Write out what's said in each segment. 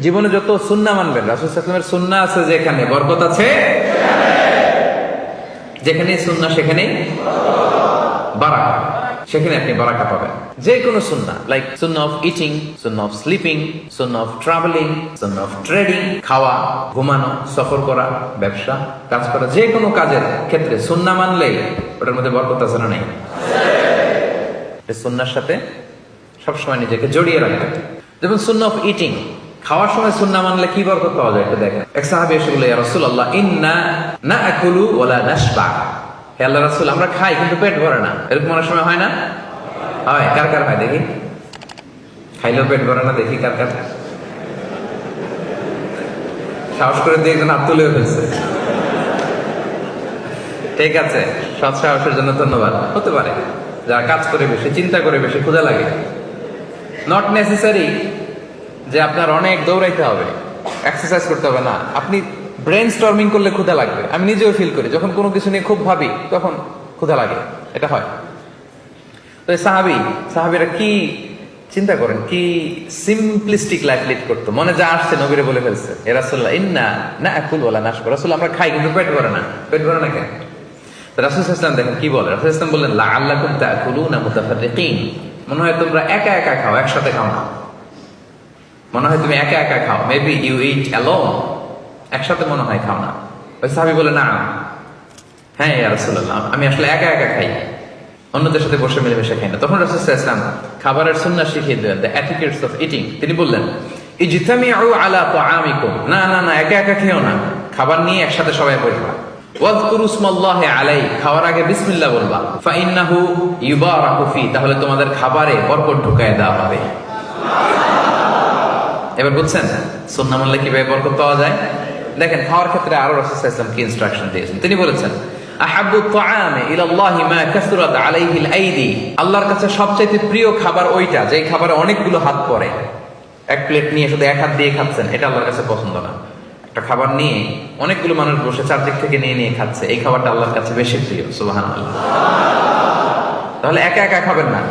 জীবনে যত সুন্নাহ মানবেন, রাসূল সাল্লাল্লাহু আলাইহি ওয়াসাল্লামের সুন্নাহ আছে যেখানে বরকত আছে, যেখানে সুন্নাহ সেখানেই বারাকা, সেখানে আপনি বারাকা পাবেন। যে কোনো সুন্নাহ, like Sunnah of eating, Sunnah of sleeping, Sunnah of travelling, Sunnah of trading, খাওয়া, ঘুমানো, সফর করা, ব্যবসা, কাজ করা, যে কোনো কাজের ক্ষেত্রে সুন্নাহ মানলেই ওটার মধ্যে বরকত আছে না নাই? সুন্নাহর সাথে সবসময় নিজেকে জড়িয়ে রাখবেন। যেমন সুন্নাহ অফ ইটিং, খাওয়ার সময় সুন্নাহ মানলে কি বরকত পাওয়া যায় একটু দেখেন। এক সাহাবী এসে বলে, ইয়া রাসূলুল্লাহ, ইন্না নাআকুলু ওয়া লা নাশবা। হে আল্লাহর রাসূল, আমরা খাই কিন্তু পেট ভরে না। এরকম অনেক সময় হয় না? হয়। কার কার হয় দেখি? খাইলেও পেট ভরে না, দেখি কার কার। সাহস করে দিয়ে একজন হাত তুলে ফেলছে। ঠিক আছে, সৎ সাহসের জন্য ধন্যবাদ। হতে পারে যারা কাজ করে বেশি, চিন্তা করে বেশি, ক্ষুধা লাগে। নট নেসেসারি যে আপনার অনেক দৌড়াইতে হবে, এক্সারসাইজ করতে হবে না। আপনি ব্রেন স্টর্মিং করলে ক্ষুধা লাগবে। আমি নিজেও ফিল করি, যখন কোনো কিছু নিয়ে খুব ভাবি তখন ক্ষুধা লাগে, এটা হয়। তো সাহাবীরা কি চিন্তা করেন, কি সিম্পলিস্টিক লাইফ লিড করতো। মনে যা আসছে নবীরে বলে ফেলছে, এ রাসূলুল্লাহ, ইন্না নাআকুল ওয়া লা নাশবা। রাসূল, আমরা খাই কিন্তু পেট ভরে না। পেট ভরে না কেন? রাসূল সাল্লাল্লাহু আলাইহি ওয়াসাল্লাম দেখেন কি বলে। রাসূল সাল্লাল্লাহু আলাইহি ওয়াসাল্লাম বললেন, লাআল্লাকুম তাআকুলুনা মুতাফাররিকিন। মনে হয় তোমরা একা একা খাও, একসাথে খাও না। মনে হয় তুমি একা একা খাও, মেবি ইউ ইট অ্যালোন, একসাথে মনে হয় খাও না। ওই সাহাবী বলে, না, হ্যাঁ ইয়া রাসূলুল্লাহ, আমি আসলে একা একা খাই, অন্যদের সাথে বসে মিলেমিশে খাই না। তখন রাসূল সাল্লাল্লাহু আলাইহি ওয়াসাল্লাম খাবারের সুন্নাহ শিখিয়ে দিলেন, দ্য এটিকেটস অফ ইটিং। তিনি বললেন, ইজতামিউ আলা তাআমিকুম, না না না, একা একা খেও না, খাবার নিয়ে একসাথে সবাই বসবা। ওয়াযকুরু ইসমাল্লাহি আলাইহি, খাওয়ার আগে বিসমিল্লাহ বলবা। ফাইন্নাহু ইউবারাকু ফি, তাহলে তোমাদের খাবারে বরকত ঢুকায় দেওয়া হবে। এবার বুঝছেন সুন্নাহ মানলে কিভাবে বরকত পাওয়া যায়? দেখেন, খাওয়ার ক্ষেত্রে আরো রাসূল সাল্লাল্লাহু আলাইহি ওয়াসাল্লাম কি ইনস্ট্রাকশন দিয়েছেন। তিনি বলেছেন, আহাব্বু তাআমি ইলাল্লাহি মা কাসরাত আলাইহিল আইদি। আল্লাহর কাছে সবচেয়ে প্রিয় খাবার ওইটা যে খাবারে অনেকগুলো হাত পড়ে। এক প্লেট নিয়ে শুধু এক হাত দিয়ে খাচ্ছেন, এটা আল্লাহর কাছে পছন্দ না। একটা খাবার নিয়ে অনেকগুলো মানুষ বসে চারদিক থেকে নিয়ে নিয়ে খাচ্ছে, এই খাবারটা আল্লাহর কাছে বেশি প্রিয়। সুবহানাল্লাহ। তাহলে একা একা খাবেন না,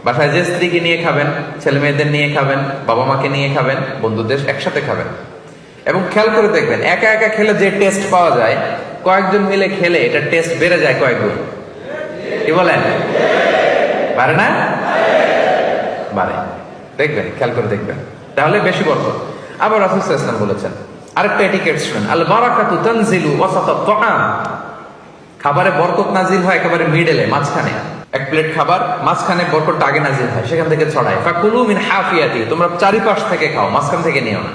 বাসায় যে স্ত্রীকে নিয়ে খাবেন, ছেলে মেয়েদের নিয়ে খাবেন, বাবা মাকে নিয়ে খাবেন, বন্ধুদের একসাথে খাবেন। এবং খেয়াল করে দেখবেন, একা একা খেলে যে টেস্ট পাওয়া যায়, কয়েকজন মিলে খেলে এটা টেস্ট বেড়ে যায় কয়েক গুণ। কি বলেন? পারে না? বাড়ে। দেখবেন, খেয়াল করে দেখবেন, তাহলে বেশি বরকত। আবার রাসূল সাল্লাল্লাহু আলাইহি ওয়াসাল্লাম বলেছেন, আরেকটা এটিকেট শুনেন, আল বারাকাতু তানজিলু ওয়াসাতাত তাআম। খাবারে বরকত নাজিল হয় একেবারে মিডলে, মাঝখানে। এক প্লেট খাবার, মাঝখানে বরকতটা আগে নাজিল হয়, সেখান থেকে ছড়ায়। ফাকুলু মিন হাফিয়াতি, তোমরা চারিপাশ থেকে খাও, মাঝখান থেকে নিও না।